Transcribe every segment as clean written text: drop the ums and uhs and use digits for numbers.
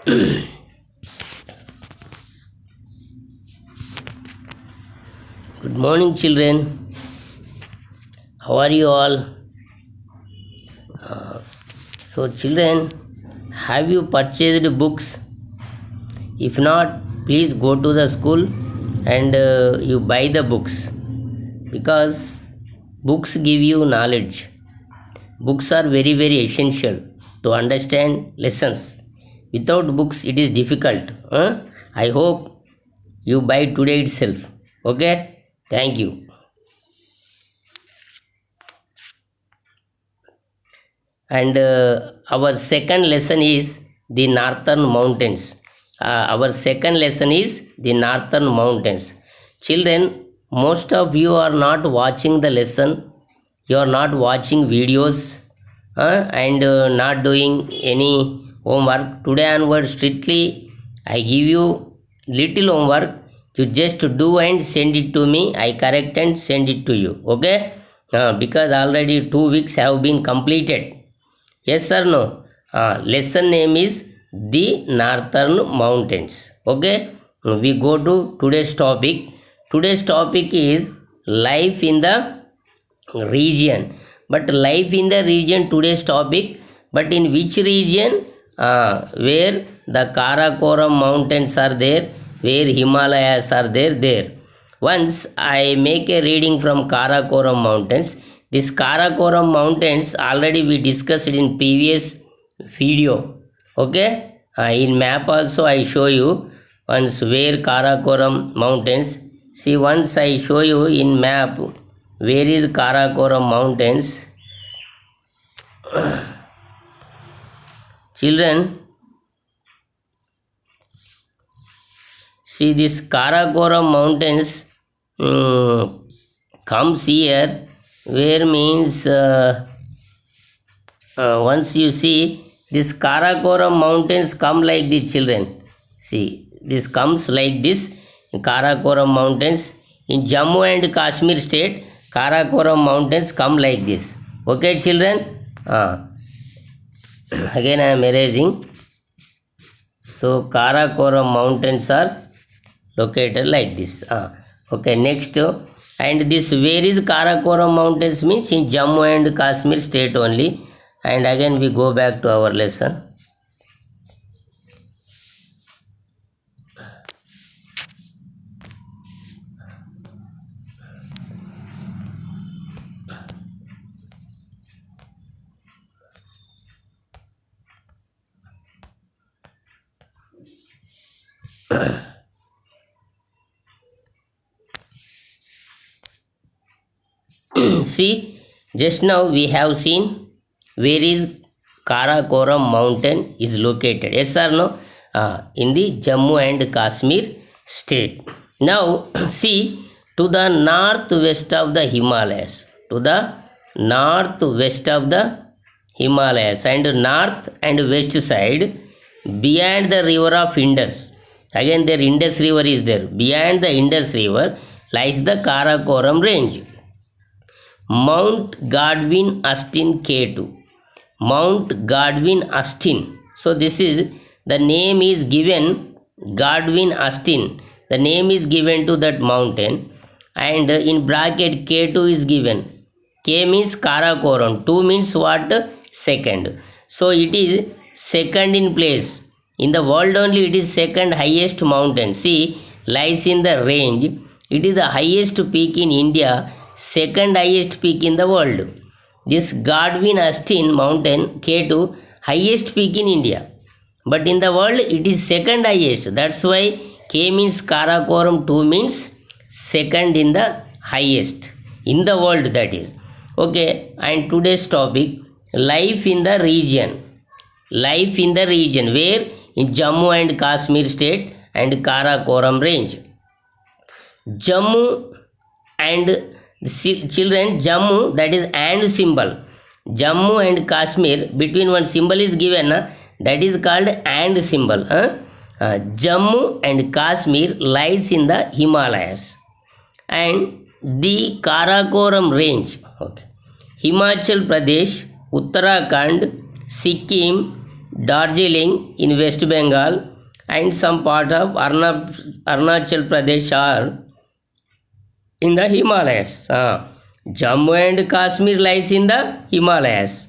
Good morning, children. How are you all? So, children, have you purchased books? If not, please go to the school and you buy the books, because books give you knowledge. Books are very, very essential to understand lessons. Without books, it is difficult. I hope you buy today itself. Okay? Thank you. And our second lesson is the northern mountains. Our second lesson is the northern mountains. Children, most of you are not watching the lesson. You are not watching videos and not doing any homework. Today onwards, strictly I give you little homework. You just do and send it to me. I correct and send it to you. Okay? Because already 2 weeks have been completed. Yes or no? Lesson name is the northern mountains. Okay? We go to today's topic. Today's topic is life in the region. But life in the region, today's topic. But in which region? Where the Karakoram mountains are there, where Himalayas are there. Once I make a reading from Karakoram mountains. This Karakoram mountains already we discussed in previous video. Okay, in map also I show you once where Karakoram mountains. See, once I show you in map where is Karakoram mountains. Children, see, this Karakoram mountains comes here. Where means once you see this Karakoram mountains come like the children. See, this comes like this. Karakoram mountains in Jammu and Kashmir state, Karakoram mountains come like this. Okay, children? Again I am erasing. So Karakoram mountains are located like this. Okay, next. And this where is Karakoram mountains means in Jammu and Kashmir state only. And again we go back to our lesson. See, just now we have seen where is Karakoram mountain is located. Yes or no? In the Jammu and Kashmir state. Now see, to the northwest of the Himalayas. To the northwest of the Himalayas and north and west side, beyond the river of Indus. Again there Indus river is there. Beyond the Indus river lies the Karakoram range. Mount Godwin Austen K2. Mount Godwin Austen. So this is the name is given Godwin Austen. The name is given to that mountain, and in bracket K2 is given. K means Karakoram. 2 means what? Second. So it is second in place. In the world only it is second highest mountain. See, lies in the range. It is the highest peak in India. Second highest peak in the world. This Godwin Austen mountain K2 highest peak in India, but in the world it is second highest. That's why K means Karakoram, 2 means second in the highest in the world, that is. Okay, and today's topic, life in the region. Life in the region where? In Jammu and Kashmir state and Karakoram range. Jammu and children, Jammu, that is and symbol. Jammu and Kashmir, between one symbol is given, that is called and symbol. Jammu and Kashmir lies in the Himalayas, and the Karakoram range. Okay. Himachal Pradesh, Uttarakhand, Sikkim, Darjeeling in West Bengal, and some part of Arunachal Pradesh are in the Himalayas. Jammu and Kashmir lies in the Himalayas.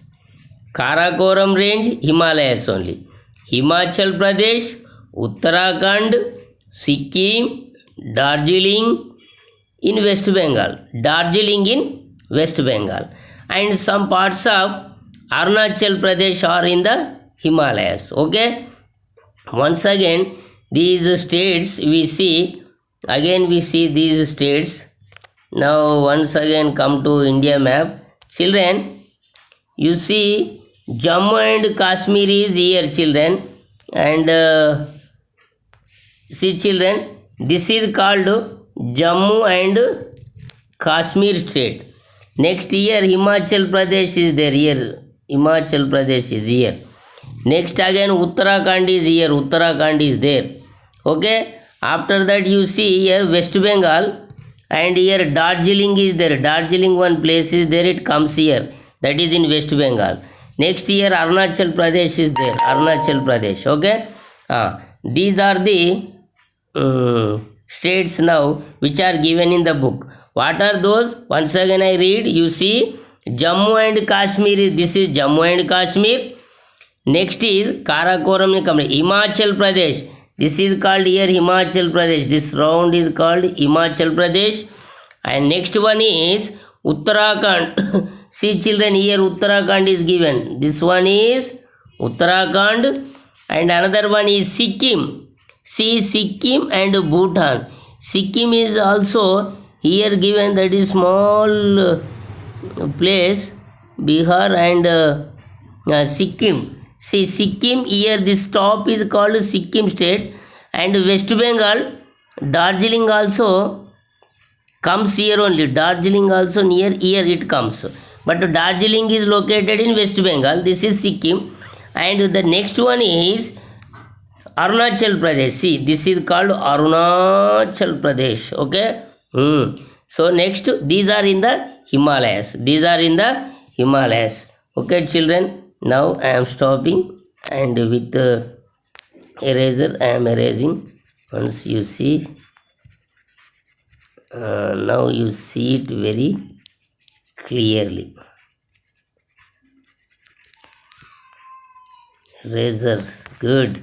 Karakoram range, Himalayas only. Himachal Pradesh, Uttarakhand, Sikkim, Darjeeling in West Bengal. Darjeeling in West Bengal. And some parts of Arunachal Pradesh are in the Himalayas. Okay. Once again, these states we see. Again we see these states. Now once again come to India map. Children, you see Jammu and Kashmir is here, children. And see children, this is called Jammu and Kashmir state. Next year Himachal Pradesh is there here. Himachal Pradesh is here. Next again Uttarakhand is here. Uttarakhand is there. Okay. After that you see here West Bengal, and here Darjeeling is there. Darjeeling one place is there. It comes here. That is in West Bengal. Next year Arunachal Pradesh is there. Arunachal Pradesh. Okay. These are the states now which are given in the book. What are those? Once again I read. You see Jammu and Kashmir. This is Jammu and Kashmir. Next is Karakoram, Himachal Pradesh. This is called here Himachal Pradesh. This round is called Himachal Pradesh. And next one is Uttarakhand. See children, here Uttarakhand is given. This one is Uttarakhand. And another one is Sikkim. See Sikkim and Bhutan. Sikkim is also here given. That is small place. Bihar and Sikkim. See Sikkim, here this top is called Sikkim state, and West Bengal, Darjeeling also comes here only. Darjeeling also near here it comes. But Darjeeling is located in West Bengal. This is Sikkim. And the next one is Arunachal Pradesh. See, this is called Arunachal Pradesh. Okay. So next, these are in the Himalayas. These are in the Himalayas. Okay children. Now I am stopping, and with the eraser I am erasing. Once you see, now you see it very clearly. Eraser, good.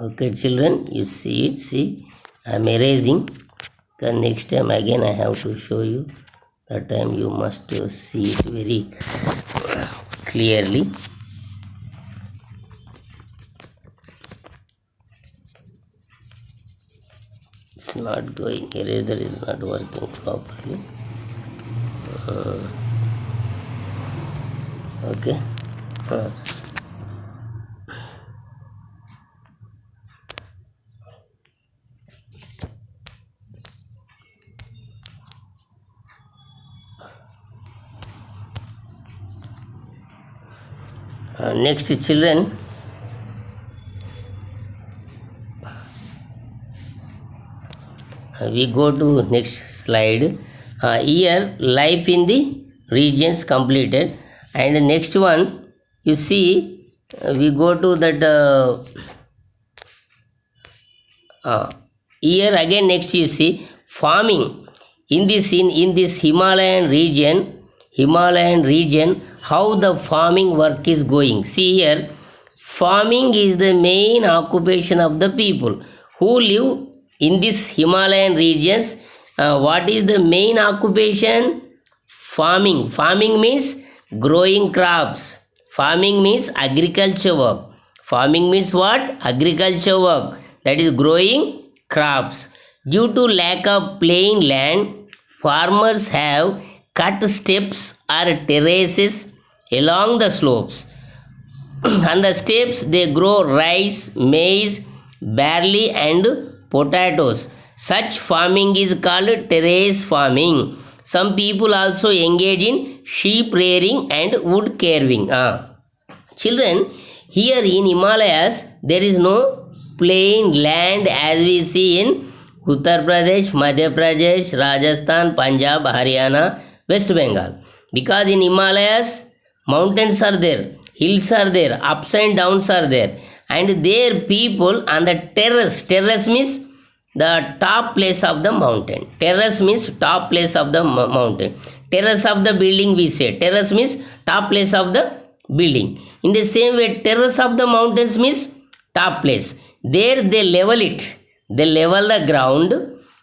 Okay children, you see it. See, I am erasing. The next time again I have to show you. That time you must see it very clearly. It's not going. Eraser is not working properly. Okay. Next children, we go to next slide. Here life in the regions completed, and next one you see we go to that here again. Next you see farming in this Himalayan region, how the farming work is going. See here, farming is the main occupation of the people who live in this Himalayan regions. What is the main occupation? Farming. Farming means growing crops. Farming means agriculture work. Farming means what? Agriculture work. That is growing crops. Due to lack of plain land, farmers have cut steps or terraces along the slopes. On the steps they grow rice, maize, barley and potatoes. Such farming is called terrace farming. Some people also engage in sheep rearing and wood carving. Children, here in Himalayas there is no plain land as we see in Uttar Pradesh, Madhya Pradesh, Rajasthan, Punjab, Haryana, West Bengal. Because in Himalayas, mountains are there, hills are there, ups and downs are there, and there people on the terrace. Terrace means the top place of the mountain. Terrace means top place of the mountain. Terrace of the building we say. Terrace means top place of the building. In the same way, terrace of the mountains means top place. There they level it. They level the ground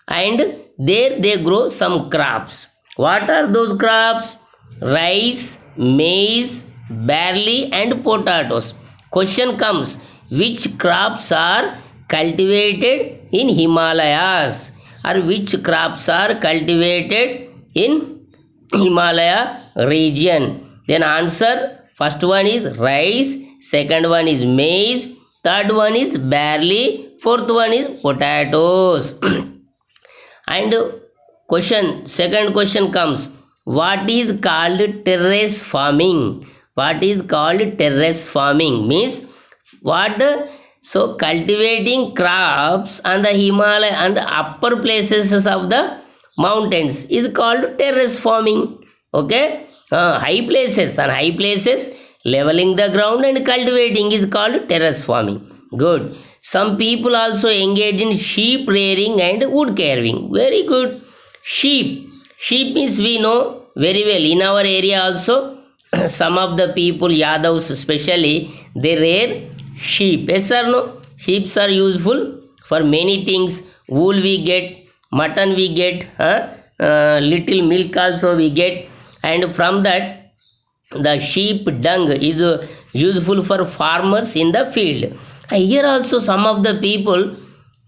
and there they grow some crops. What are those crops? Rice, maize, barley and potatoes. Question comes, which crops are cultivated in Himalayas, or which crops are cultivated in Himalaya region? Then answer, first one is rice, second one is maize, third one is barley, fourth one is potatoes. And second question comes, what is called terrace farming? What is called terrace farming means what? So cultivating crops on the Himalaya and the upper places of the mountains is called terrace farming. Okay, high places, on high places leveling the ground and cultivating is called terrace farming. Good. Some people also engage in sheep rearing and wood carving. Very good. Sheep means we know very well in our area also. Some of the people, Yadavs especially, they rear sheep. Yes or no? Sheep are useful for many things. Wool we get, mutton we get, little milk also we get, and from that the sheep dung is useful for farmers in the field. Here also some of the people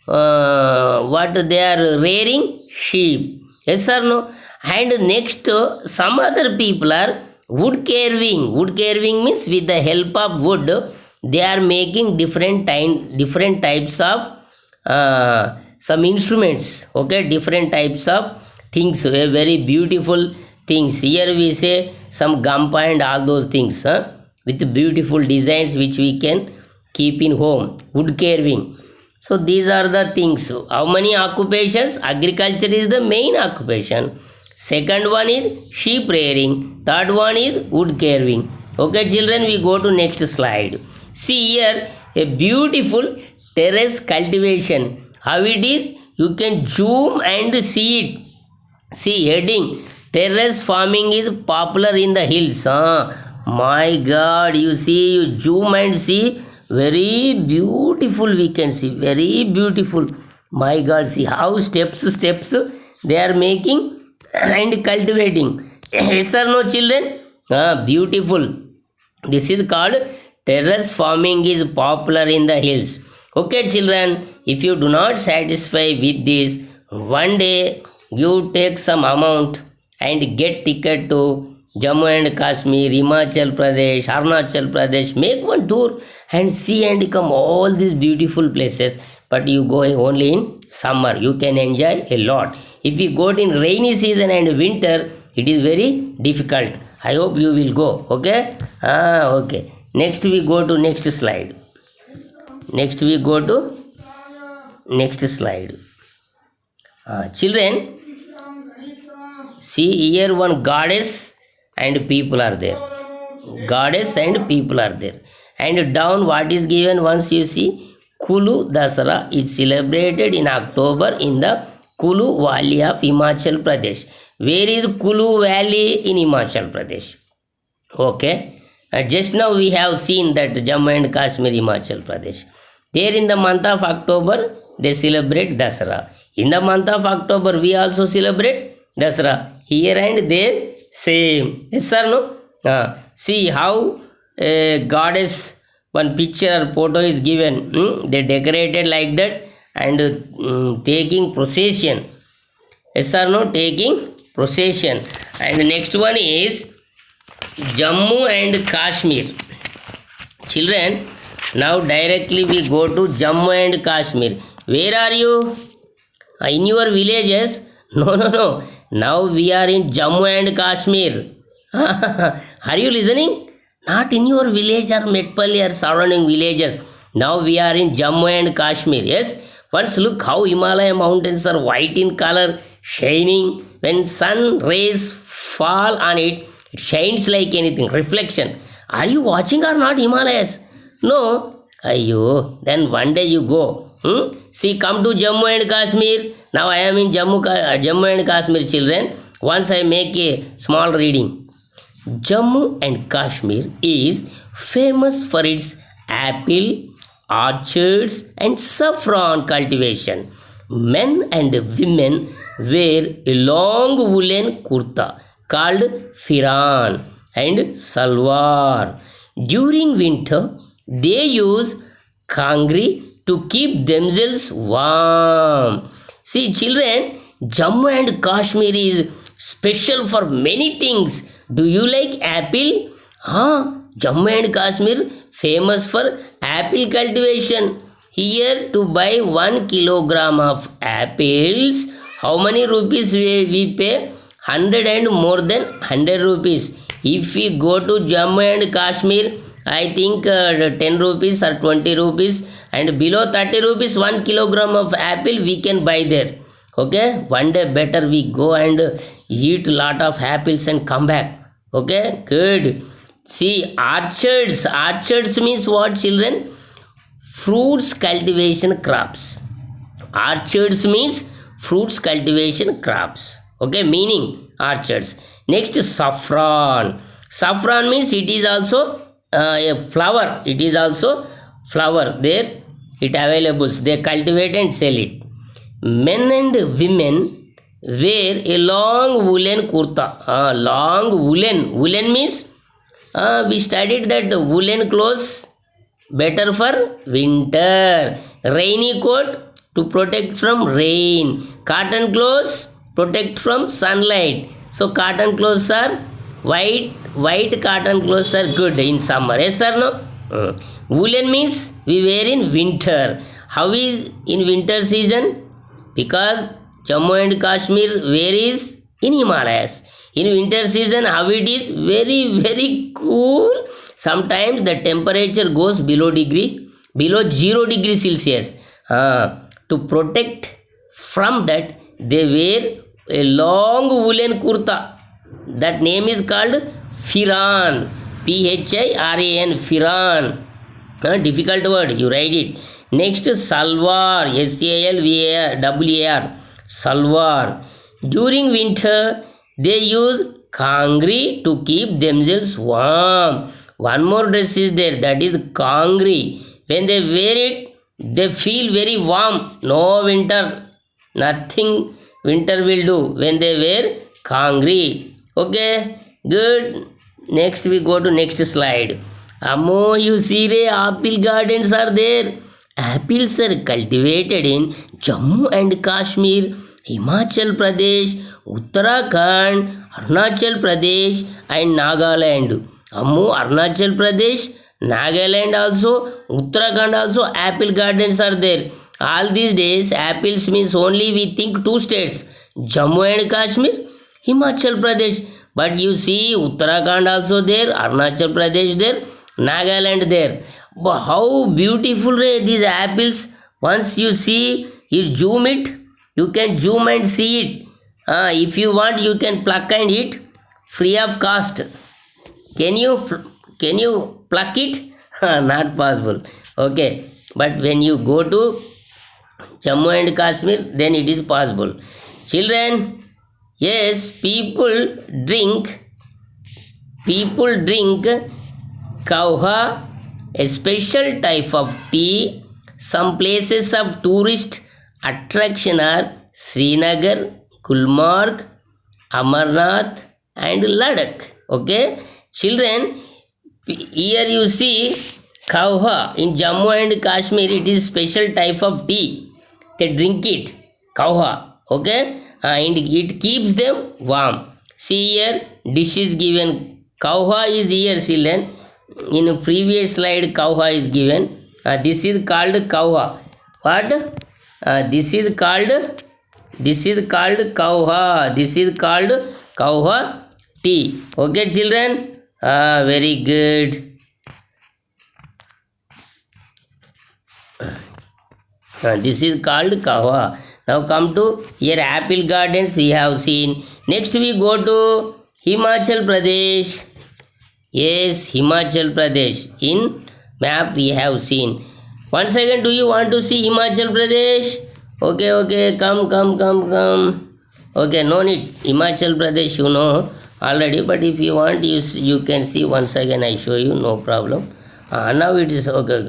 what they are rearing sheep. Yes or no? And next some other people are wood carving. Wood carving means with the help of wood they are making different types of some instruments. Okay, different types of things, very beautiful things. Here we say some gampa and all those things with beautiful designs which we can keep in home. Wood carving. So these are the things. How many occupations? Agriculture is the main occupation. Second one is sheep rearing. Third one is wood carving. Okay children, we go to next slide. See here a beautiful terrace cultivation. How it is? You can zoom and see it. See heading, terrace farming is popular in the hills. My God, you see, you zoom and see, very beautiful we can see, very beautiful. My God, see how steps they are making and cultivating. Yes or no children? Beautiful. This is called terrace farming is popular in the hills. Okay children, if you do not satisfy with this, one day you take some amount and get ticket to Jammu and Kashmir, Himachal Pradesh, Arunachal Pradesh, make one tour and see and come all these beautiful places. But you go only in summer, you can enjoy a lot. If you go in rainy season and winter, it is very difficult. I hope you will go. Okay? Okay. Next we go to next slide. Next we go to next slide. Children, see here one goddess and people are there. Goddess and people are there. And down what is given once you see, Kulu Dasara is celebrated in October in the Kulu Valley of Himachal Pradesh. Where is Kulu Valley? In Himachal Pradesh. Okay. Just now we have seen that Jammu and Kashmir, Himachal Pradesh. There in the month of October, they celebrate Dasara. In the month of October, we also celebrate Dasara. Here and there, same. Yes or no? See how a goddess, one picture or photo is given. They decorated like that and taking procession. Yes or no? Taking procession. And the next one is Jammu and Kashmir. Children, now directly we go to Jammu and Kashmir. Where are you? In your villages? No. Now we are in Jammu and Kashmir. Are you listening? Not in your village or Medpalli or surrounding villages. Now we are in Jammu and Kashmir. Yes. Once look how Himalaya mountains are white in color, shining. When sun rays fall on it, It shines like anything. Reflection. Are you watching or not Himalayas? No. Ayyo. Then one day you go. See, come to Jammu and Kashmir. Now I am in Jammu and Kashmir, children. Once I make a small reading. Jammu and Kashmir is famous for its apple orchards and saffron cultivation. Men and women wear a long woolen kurta called firan and salwar. During winter, they use kangri to keep themselves warm. See, children, Jammu and Kashmir is special for many things. Do you like apple? Jammu and Kashmir famous for apple cultivation. Here to buy 1 kilogram of apples, how many rupees we pay? 100 and more than 100 rupees. If we go to Jammu and Kashmir, I think 10 rupees or 20 rupees, and below 30 rupees 1 kilogram of apple we can buy there. Okay, one day better we go and eat lot of apples and come back. Okay, good. See, orchards means what, children? Fruits cultivation crops. Orchards means fruits cultivation crops. Okay, meaning orchards. Next, saffron. Saffron means it is also a flower. It is also flower. There it available. They cultivate and sell it. Men and women wear a long woolen kurta. Long woolen. Woolen means we studied that woolen clothes better for winter. Rainy coat to protect from rain. Cotton clothes protect from sunlight. So cotton clothes are white cotton clothes are good in summer. Yes or no? Woolen means we wear in winter. How is in winter season? Because Jammu and Kashmir where is in Himalayas. In winter season how it is? Very very cool. Sometimes the temperature goes below 0 degree Celsius. To protect from that they wear a long woolen kurta. That name is called firan. Phiran. Firan. Difficult word, you write it. Next, salwar. Salwar. Salwar. During winter, they use kangri to keep themselves warm. One more dress is there, that is kangri. When they wear it, they feel very warm. No winter. Nothing winter will do when they wear kangri. Okay, good. Next we go to next slide. Ammo, you see apple gardens are there. Apples are cultivated in Jammu and Kashmir, Himachal Pradesh, Uttarakhand, Arunachal Pradesh and Nagaland. Ammo, Arunachal Pradesh, Nagaland also, Uttarakhand also apple gardens are there. All these days apples means only we think 2 states, Jammu and Kashmir, Himachal Pradesh. But you see Uttarakhand also there, Arunachal Pradesh there, Nagaland there. But how beautiful these apples. Once you see, you zoom it, you can zoom and see it. If you want, you can pluck and eat free of cost. Can you pluck it? Not possible. Okay, but when you go to Jammu and Kashmir, then it is possible. Children, yes, people drink kahwa, a special type of tea. Some places of tourist attraction are Srinagar, Gulmarg, Amarnath and Ladakh. Okay, children, here you see kahwa in Jammu and Kashmir. It is special type of tea. They drink it, kahwa. Okay, and it keeps them warm. See here, dish is given. Kahwa is here, children. In previous slide, kahwa is given. This is called kahwa. What? This is called kahwa. This is called kahwa tea. Okay, children. Very good. This is called kahwa. Now come to here apple gardens we have seen. Next we go to Himachal Pradesh. Yes, Himachal Pradesh. In map we have seen. Once again, do you want to see Himachal Pradesh? Okay, come. Okay, no need. Himachal Pradesh, you know already, but if you want, you can see once again. I show you, no problem. Now it is okay.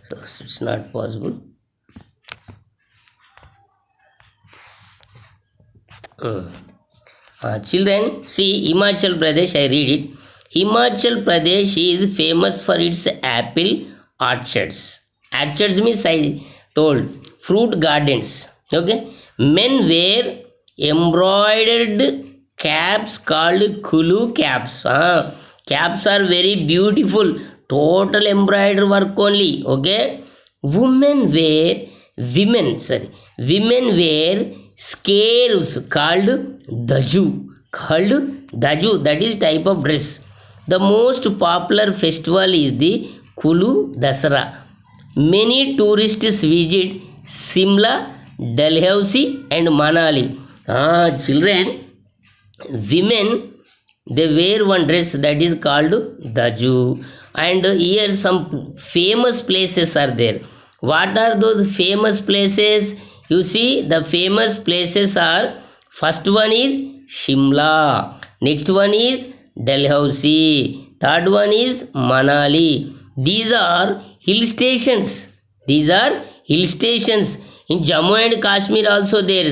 So it's not possible. Children, see Himachal Pradesh, I read it. Himachal Pradesh is famous for its apple orchards. Orchards means I told fruit gardens. Okay, men wear embroidered caps called Kulu caps. Caps are very beautiful. Total embroidered work only. Okay, women wear scarves called daju, that is type of dress. The most popular festival is the Kulu Dasara. Many tourists visit Simla, Dalhousie and Manali. Children, women, they wear one dress that is called daju, and here some famous places are there. What are those famous places? You see, the famous places are, first one is Shimla, next one is Dalhousie, third one is Manali. These are hill stations. In Jammu and Kashmir also there,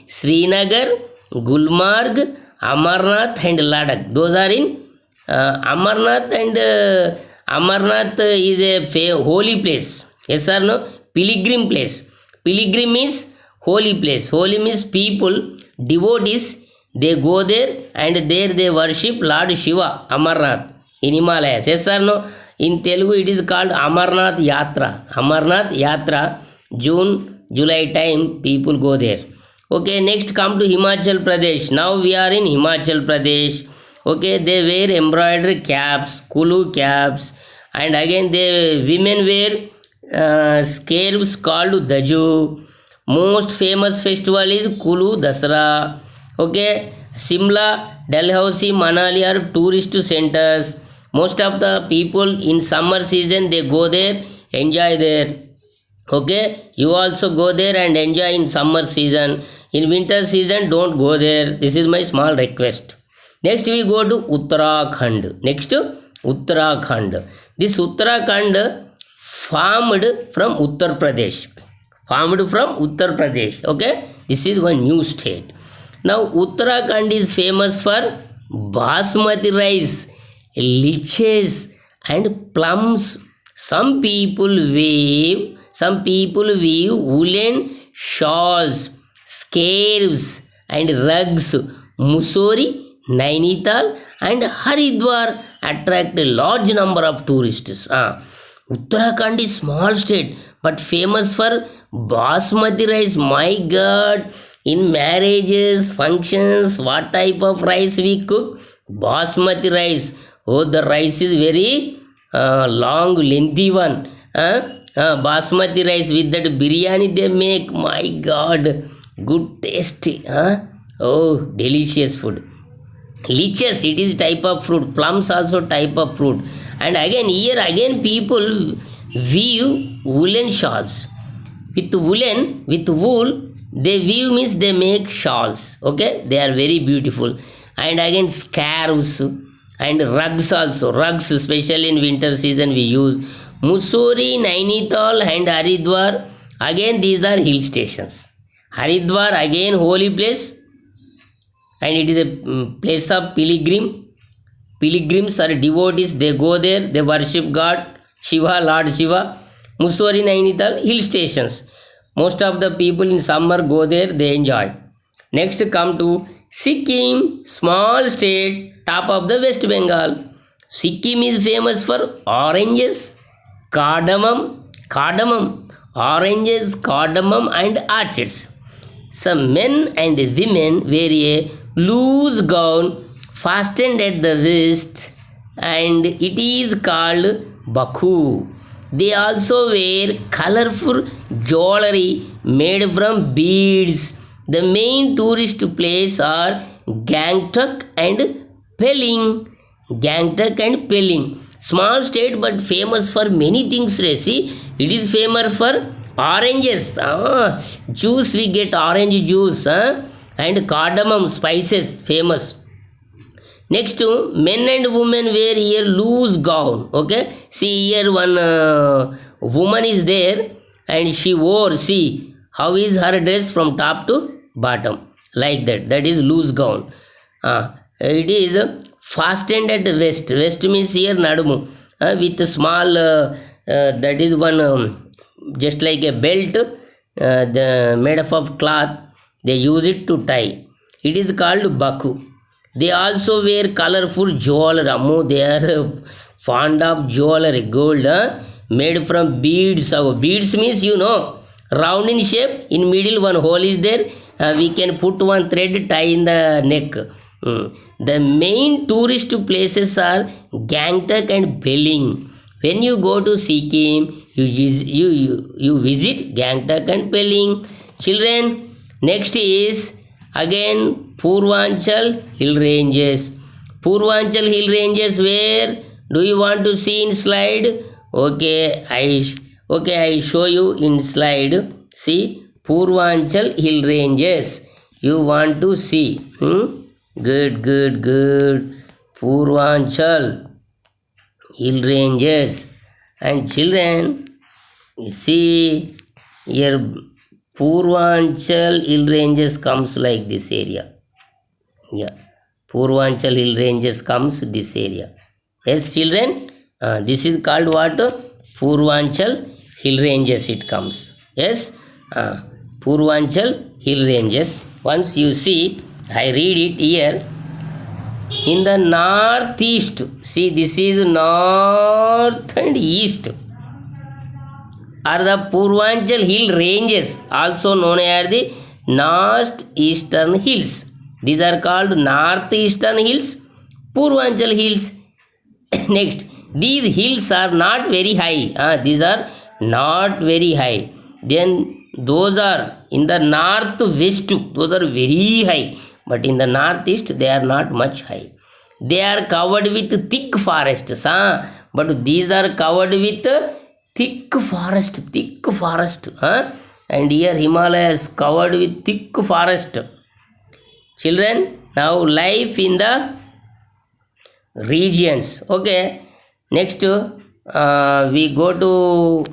Srinagar, Gulmarg, Amarnath and Ladakh. Those are in Amarnath, and Amarnath is a holy place. Yes or no? Pilgrim place. Pilgrim means holy place. Holy means people, devotees, they go there and there they worship Lord Shiva, Amarnath, in Himalayas. Yes or no? In Telugu it is called Amarnath Yatra. June, July time people go there. Okay, next come to Himachal Pradesh. Now we are in Himachal Pradesh. Okay, they wear embroidered caps, Kulu caps, and again the women wear scarves called daju. Most famous festival is Kulu Dasara. Okay, Simla, Dalhousie, Manali are tourist centers. Most of the people in summer season they go there, enjoy there. Okay, you also go there and enjoy in summer season. In winter season, don't go there. This is my small request. Next we go to Uttarakhand. This Uttarakhand formed from Uttar Pradesh. Okay, this is one new state. Now Uttarakhand is famous for basmati rice, liches and plums. Some people weave woolen shawls, scarves and rugs. Mussoorie, Nainital and Haridwar attract a large number of tourists. Uttarakhand is small state but famous for basmati rice. My God, in marriages, functions, what type of rice we cook? Basmati rice. Oh, the rice is very long, lengthy one. Basmati rice with that biryani they make. My God, good tasty. Oh, delicious food. Liches, it is type of fruit. Plums also type of fruit. And again people weave woolen shawls. With wool, they weave means they make shawls. Okay, they are very beautiful. And again scarves and rugs also. Rugs, especially in winter season we use. Mussoorie, Nainital and Haridwar. Again these are hill stations. Haridwar again holy place. And it is a place of pilgrims or devotees, they go there, they worship God Shiva, Lord Shiva. Mussoorie, Nainital, hill stations. Most of the people in summer go there, they enjoy. Next come to Sikkim, small state, top of the West Bengal. Sikkim is famous for oranges, cardamom, and orchids. Some men and women wear a loose gown fastened at the waist and it is called baku. They also wear colorful jewelry made from beads. The main tourist places are Gangtok and Pelling. Gangtok and Pelling. Small state but famous for many things. See, it is famous for oranges. Juice, we get orange juice. And cardamom spices famous. Next, men and women wear here loose gown. Okay, see here one woman is there and she wore. See how is her dress from top to bottom like that. That is loose gown. It is fastened at waist. Waist means here nadumu with a small. That is one just like a belt. Made up of cloth. They use it to tie. It is called baku. They also wear colorful jewelry. They are fond of jewelry, gold, made from beads. Beads means round in shape. In middle one hole is there. We can put one thread tie in the neck. The main tourist places are Gangtok and Pelling. When you go to Sikkim, you visit Gangtok and Pelling. Children, next is again Purvanchal hill ranges. Purvanchal hill ranges, where do you want to see in slide? Okay, I show you in slide. See Purvanchal hill ranges. You want to see? Good. Purvanchal hill ranges. And children, see here Purvanchal hill ranges comes like this area. Yeah, Purvanchal hill ranges comes this area. Yes, children, this is called what? Purvanchal hill ranges it comes. Yes, Purvanchal hill ranges. Once you see, I read it here. In the northeast, see this is north and east, are the Purvanchal hill ranges, also known as the northeastern hills. These are called northeastern hills, Purvanchal hills. Next, these hills are not very high. These are not very high. Then those are in the northwest, those are very high. But in the northeast, they are not much high. They are covered with thick forests. But these are covered with thick forest. And here Himalaya is covered with thick forest. Children, now life in the regions. Okay, next we go to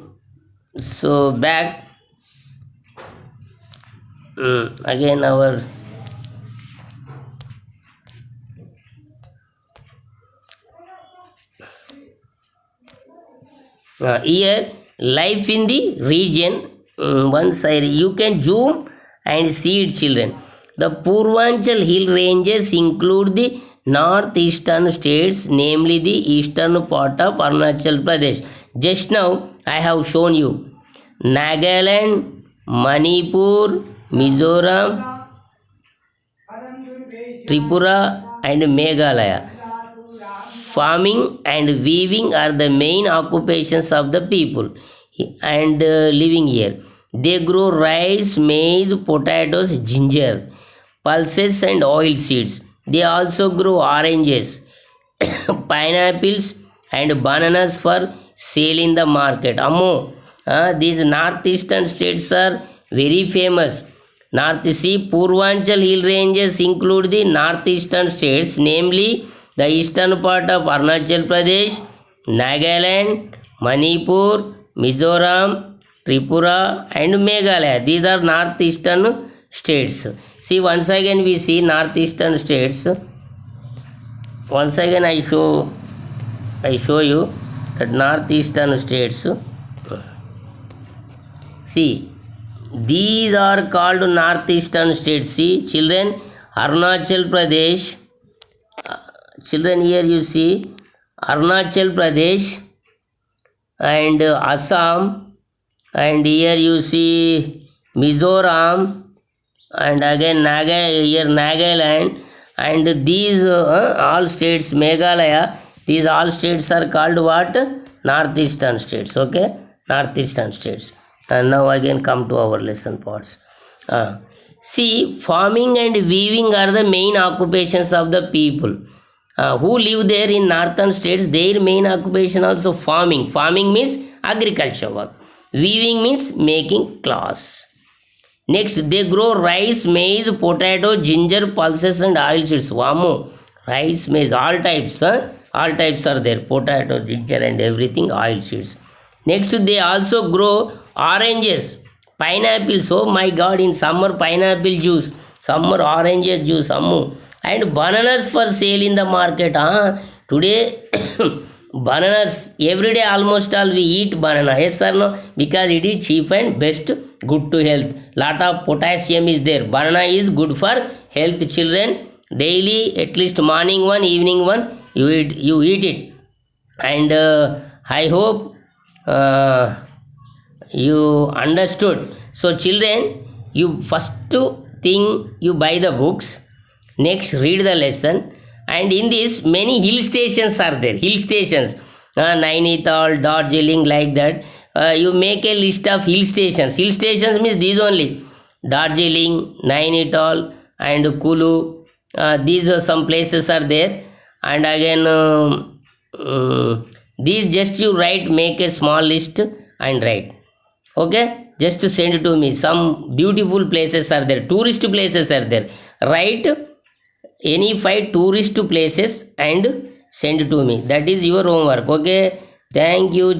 back again our here life in the region. One side you can zoom and see it, children. The Purvanchal hill ranges include the northeastern states, namely the eastern part of Arunachal Pradesh. Just now I have shown you Nagaland, Manipur, Mizoram, Tripura and Meghalaya. Farming and weaving are the main occupations of the people and living here. They grow rice, maize, potatoes, ginger, pulses and oil seeds. They also grow oranges, pineapples and bananas for sale in the market. These northeastern states are very famous. Purvanchal hill ranges include the northeastern states, namely the eastern part of Arunachal Pradesh, Nagaland, Manipur, Mizoram, Tripura and Meghalaya. These are northeastern states. See, once again we see northeastern states. Once again I show you that northeastern states. See, these are called northeastern states. See, children, Arunachal Pradesh. Children, here you see Arunachal Pradesh and Assam, and here you see Mizoram, and again Nagaland, and these all states, Meghalaya, these all states are called what? Northeastern states. Okay, northeastern states. And now again come to our lesson parts. See, farming and weaving are the main occupations of the people who live there in northern states. Their main occupation also farming. Farming means agriculture work. Weaving means making cloths. Next, they grow rice, maize, potato, ginger, pulses and oil seeds. Vamo, rice, maize, all types. All types are there. Potato, ginger and everything, oil seeds. Next, they also grow oranges, pineapples. Oh my God, in summer pineapple juice, summer oranges juice, and bananas for sale in the market. Today bananas every day almost all we eat banana. Yes or no? Because it is cheap and best, good to health. Lot of potassium is there. Banana is good for health. Children, daily at least morning one, evening one, you eat it. And I hope you understood. So children, you first thing you buy the books, next read the lesson, and in this many hill stations are there. Hill stations, Nainital, Darjeeling, like that. You make a list of hill stations. Hill stations means these only: Darjeeling, Nainital and Kulu. These are some places are there. And again these just you write, make a small list and write. Okay, just to send to me. Some beautiful places are there, tourist places are there. Write any 5 tourist places and send to me. That is your homework. Okay, thank you.